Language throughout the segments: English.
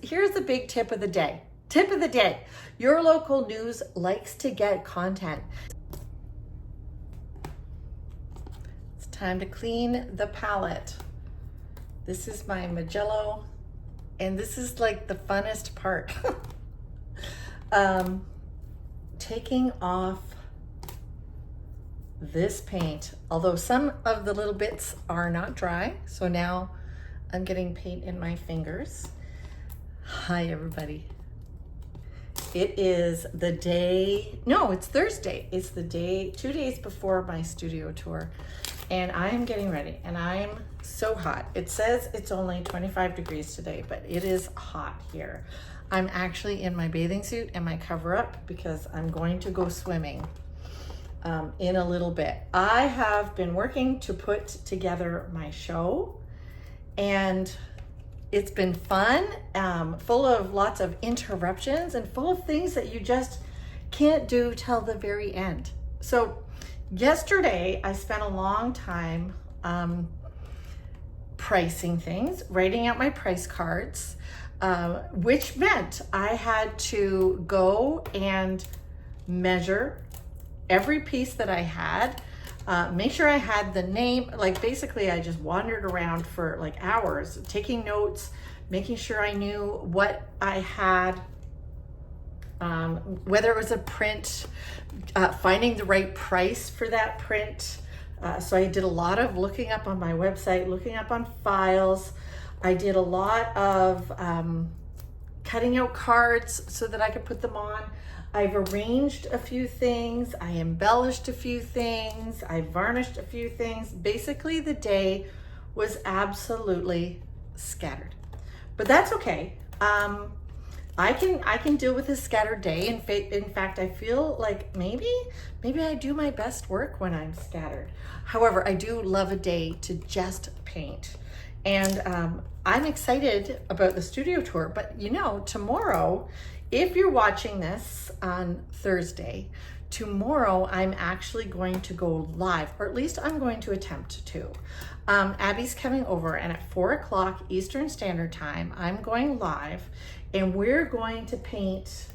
here's the big tip of the day. Tip of the day. Your local news likes to get content. It's time to clean the palette. This is my Magello, and this is like the funnest part. Taking off this paint, although some of the little bits are not dry. So now I'm getting paint in my fingers. Hi, everybody. It is the day, no, it's Thursday. It's the day, 2 days before my studio tour. And I'm getting ready, and I'm so hot. It says it's only 25 degrees today, but it is hot here. I'm actually in my bathing suit and my cover up because I'm going to go swimming in a little bit. I have been working to put together my show, and it's been fun, full of lots of interruptions and full of things that you just can't do till the very end. So yesterday I spent a long time pricing things, writing out my price cards, which meant I had to go and measure every piece that I had, make sure I had the name. Like basically I just wandered around for like hours, taking notes, making sure I knew what I had, whether it was a print, finding the right price for that print. So I did a lot of looking up on my website, looking up on files. I did a lot of cutting out cards so that I could put them on. I've arranged a few things. I embellished a few things. I varnished a few things. Basically, the day was absolutely scattered, but that's okay. I can deal with a scattered day. In fact, I feel like maybe I do my best work when I'm scattered. However, I do love a day to just paint. And I'm excited about the studio tour, but you know, tomorrow, if you're watching this on Thursday, tomorrow I'm actually going to go live, or at least I'm going to attempt to. Abby's coming over, and at 4 o'clock Eastern Standard Time, I'm going live, and we're going to paint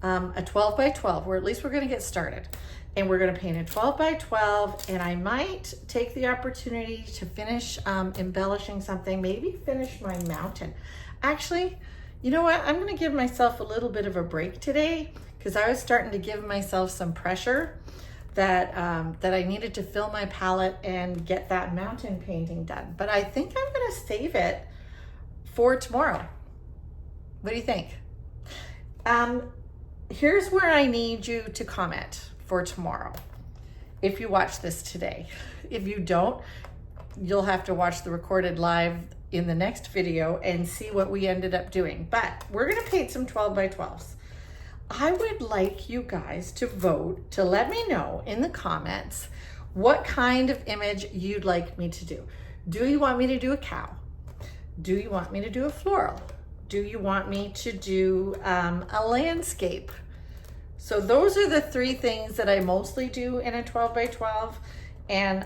a 12 by 12, or at least we're going to get started. And we're going to paint a 12 by 12, and I might take the opportunity to finish embellishing something, maybe finish my mountain. Actually, you know what? I'm going to give myself a little bit of a break today because I was starting to give myself some pressure that I needed to fill my palette and get that mountain painting done. But I think I'm going to save it for tomorrow. What do you think? Here's where I need you to comment for tomorrow. If you watch this today, if you don't, you'll have to watch the recorded live in the next video and see what we ended up doing. But we're gonna paint some 12 by 12s. I would like you guys to vote, to let me know in the comments what kind of image you'd like me to do. Do you want me to do a cow? Do you want me to do a floral? Do you want me to do a landscape? So those are the 3 things that I mostly do in a 12 by 12, and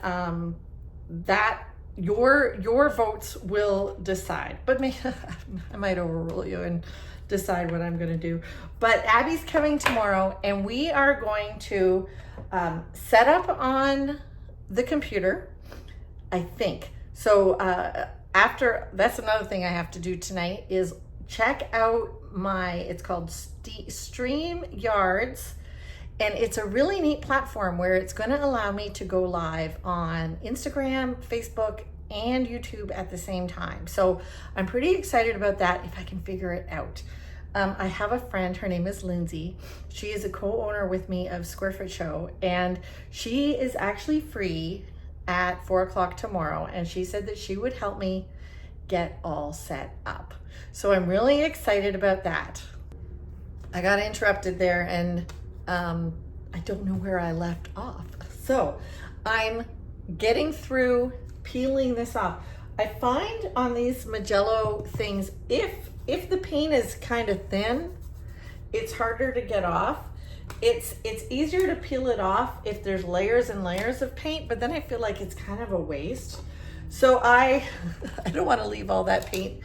that your votes will decide. But I might overrule you and decide what I'm gonna do. But Abby's coming tomorrow, and we are going to set up on the computer, I think. So after, that's another thing I have to do tonight, is check out it's called StreamYards, and it's a really neat platform where it's going to allow me to go live on Instagram, Facebook, and YouTube at the same time. So I'm pretty excited about that if I can figure it out. I have a friend, her name is Lindsay. She is a co-owner with me of Square Foot Show, and she is actually free at 4 o'clock tomorrow, and she said that she would help me get all set up. So I'm really excited about that. I got interrupted there, and I don't know where I left off. So I'm getting through peeling this off. I find on these Magello things, if the paint is kind of thin, it's harder to get off. It's easier to peel it off if there's layers and layers of paint, but then I feel like it's kind of a waste. So I don't want to leave all that paint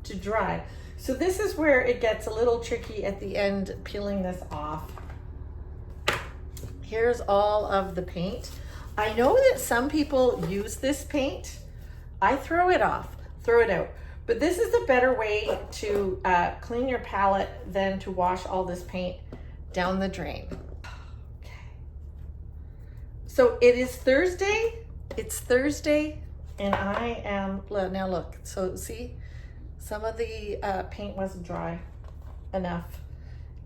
to dry. So this is where it gets a little tricky at the end, peeling this off. Here's all of the paint. I know that some people use this paint. I throw it off, throw it out. But this is a better way to clean your palette than to wash all this paint down the drain. Okay. So it is Thursday. It's Thursday, and I am, now look, so see, some of the paint wasn't dry enough,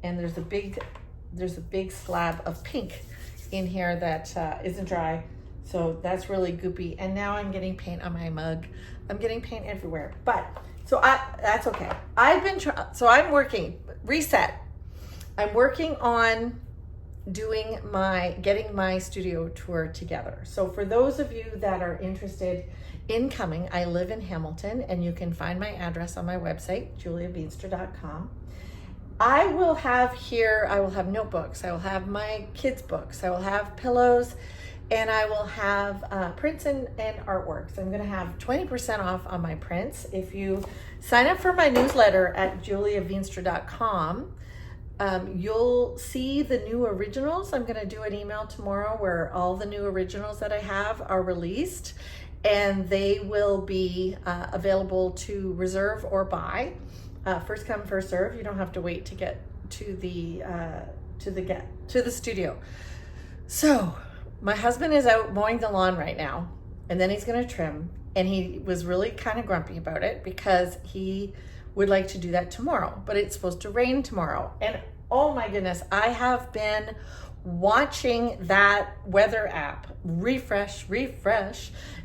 and there's a big slab of pink in here that isn't dry. So that's really goopy. And now I'm getting paint on my mug. I'm getting paint everywhere, but that's okay. I'm working, reset. I'm working on getting my studio tour together. So for those of you that are interested in coming, I live in Hamilton, and you can find my address on my website, juliaveenstra.com. I will have notebooks, I will have my kids' books, I will have pillows, and I will have prints and artworks. I'm gonna have 20% off on my prints. If you sign up for my newsletter at juliaveenstra.com, you'll see the new originals. I'm gonna do an email tomorrow where all the new originals that I have are released, and they will be available to reserve or buy. First come, first serve. You don't have to wait to get to the studio. So my husband is out mowing the lawn right now, and then he's gonna trim, and he was really kind of grumpy about it because he would like to do that tomorrow, but it's supposed to rain tomorrow. And oh my goodness, I have been watching that weather app refresh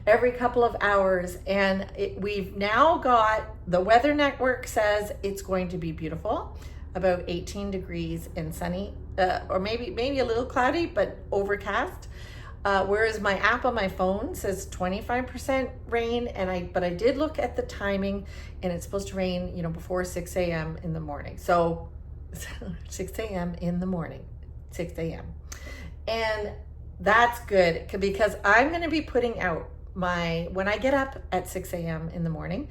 every couple of hours, and we've now got, the weather network says it's going to be beautiful, about 18 degrees and sunny, or maybe a little cloudy but overcast, whereas my app on my phone says 25% rain. But I did look at the timing, and it's supposed to rain before 6 a.m. in the morning. So 6 a.m. in the morning, 6 a.m. And that's good, because I'm going to be putting out when I get up at 6 a.m. in the morning,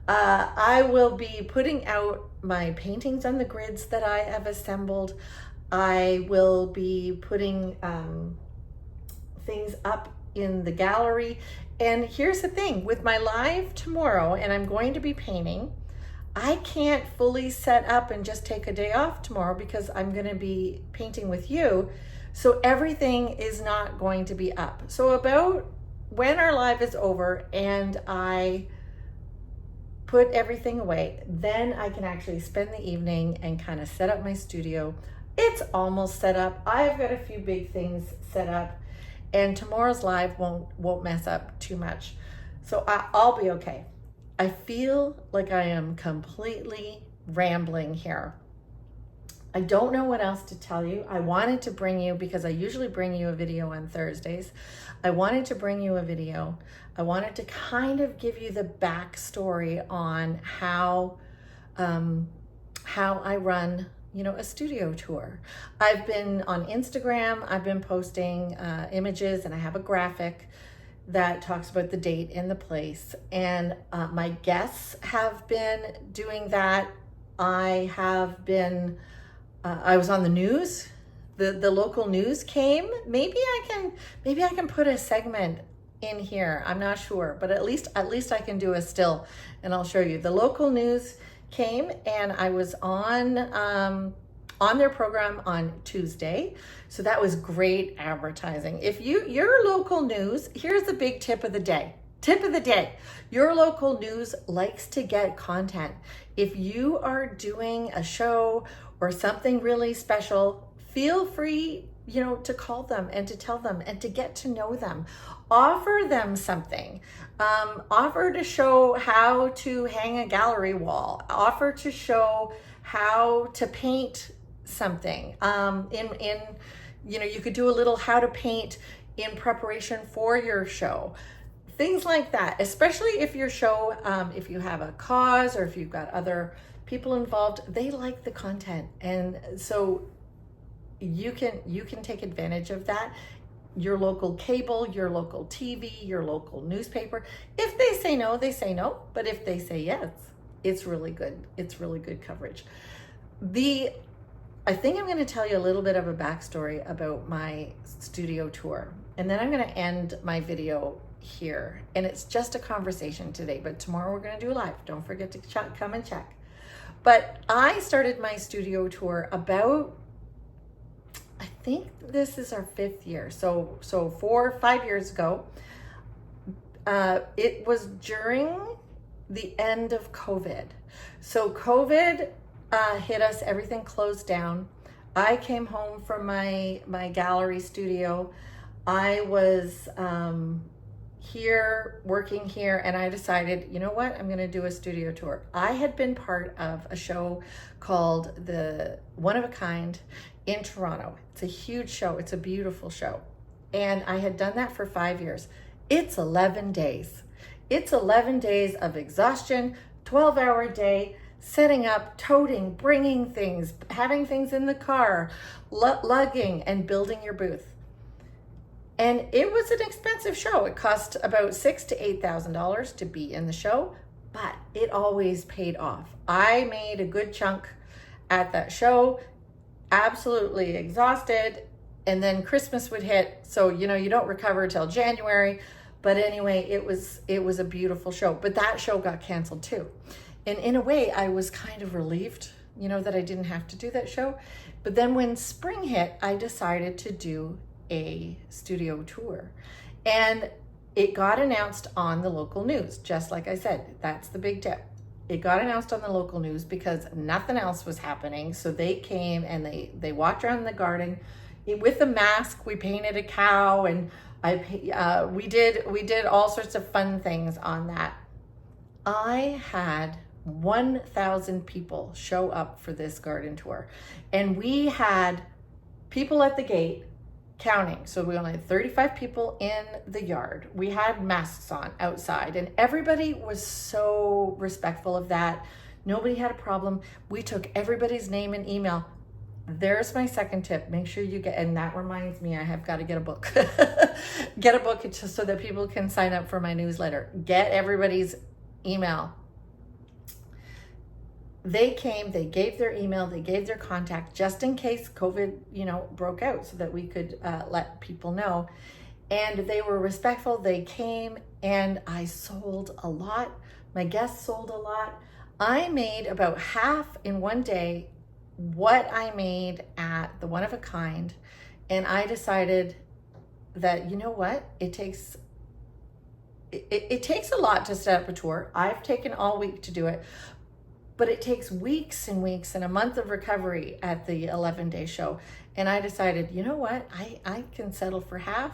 I will be putting out my paintings on the grids that I have assembled. I will be putting things up in the gallery. And here's the thing, with my live tomorrow, and I'm going to be painting, I can't fully set up and just take a day off tomorrow because I'm going to be painting with you. So everything is not going to be up. So about when our live is over and I put everything away, then I can actually spend the evening and kind of set up my studio. It's almost set up. I've got a few big things set up, and tomorrow's live won't mess up too much. So I'll be okay. I feel like I am completely rambling here. I don't know what else to tell you. I wanted to bring you, because I usually bring you a video on Thursdays, I wanted to bring you a video. I wanted to kind of give you the backstory on how I run, a studio tour. I've been on Instagram, I've been posting images, and I have a graphic that talks about the date and the place. And my guests have been doing that. I have been, I was on the news. The local news came. Maybe I can put a segment in here. I'm not sure, but at least I can do a still, and I'll show you. The local news came, and I was on their program on Tuesday. So that was great advertising. If your local news, here's the big tip of the day. Tip of the day. Your local news likes to get content. If you are doing a show or something really special, feel free, to call them and to tell them and to get to know them. Offer them something. Offer to show how to hang a gallery wall. Offer to show how to paint something. You could do a little how to paint in preparation for your show. Things like that, especially if your show, if you have a cause or if you've got other people involved, they like the content. And so you can take advantage of that. Your local cable, your local TV, your local newspaper. If they say no, they say no. But if they say yes, It's really good. It's really good coverage. I think I'm going to tell you a little bit of a backstory about my studio tour, and then I'm going to end my video here. And it's just a conversation today, but tomorrow we're going to do live. Don't forget to come and check. But I started my studio tour about, I think this is our 5th year. So 4 or 5 years ago. It was during the end of COVID. So COVID hit us, everything closed down. I came home from my gallery studio. I was here, working here, and I decided, you know what, I'm gonna do a studio tour. I had been part of a show called the One of a Kind in Toronto. It's a huge show, it's a beautiful show. And I had done that for 5 years. It's 11 days. It's 11 days of exhaustion, 12-hour day, setting up, toting, bringing things, having things in the car, lugging, and building your booth. And it was an expensive show. It cost about $6,000 to $8,000 to be in the show, but it always paid off. I made a good chunk at that show, absolutely exhausted, and then Christmas would hit, so you don't recover till January. But anyway, it was a beautiful show. But that show got canceled too. And in a way, I was kind of relieved, that I didn't have to do that show. But then when spring hit, I decided to do a studio tour. And it got announced on the local news. Just like I said, that's the big tip. It got announced on the local news because nothing else was happening. So they came and they walked around the garden with a mask. We painted a cow, and we did all sorts of fun things on that. I had 1,000 people show up for this garden tour, and we had people at the gate counting. So we only had 35 people in the yard. We had masks on outside, and everybody was so respectful of that. Nobody had a problem. We took everybody's name and email. There's my second tip. Make sure you get, and that reminds me, I have got to get a book. Get a book just so that people can sign up for my newsletter. Get everybody's email. They came, they gave their email, they gave their contact just in case COVID, broke out, so that we could let people know. And they were respectful. They came, and I sold a lot. My guests sold a lot. I made about half in one day what I made at the One of a Kind. And I decided that, it takes a lot to set up a tour. I've taken all week to do it, but it takes weeks and weeks and a month of recovery at the 11-day show. And I decided, I can settle for half.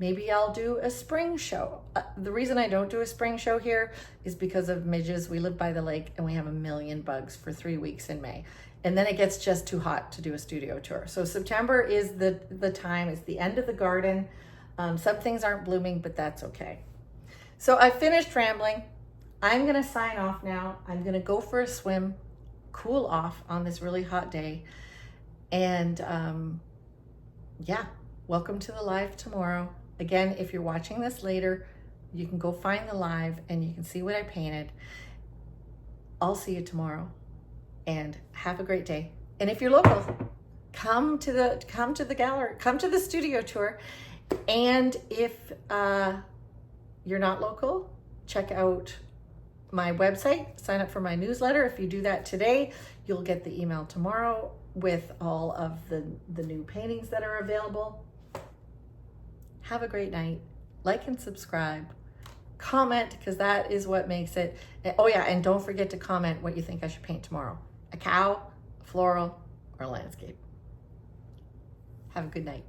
Maybe I'll do a spring show. The reason I don't do a spring show here is because of midges. We live by the lake, and we have 1 million bugs for 3 weeks in May. And then it gets just too hot to do a studio tour. So September is the time. It's the end of the garden. Some things aren't blooming, but that's okay. So I finished rambling. I'm gonna sign off now. I'm gonna go for a swim, cool off on this really hot day. And welcome to the live tomorrow. Again, if you're watching this later, you can go find the live and you can see what I painted. I'll see you tomorrow, and have a great day. And if you're local, come to the gallery, come to the studio tour. And if you're not local, check out my website, sign up for my newsletter. If you do that today, you'll get the email tomorrow with all of the new paintings that are available. Have a great night. Like and subscribe. Comment, because that is what makes it. Oh yeah, and don't forget to comment what you think I should paint tomorrow. A cow, a floral, or a landscape. Have a good night.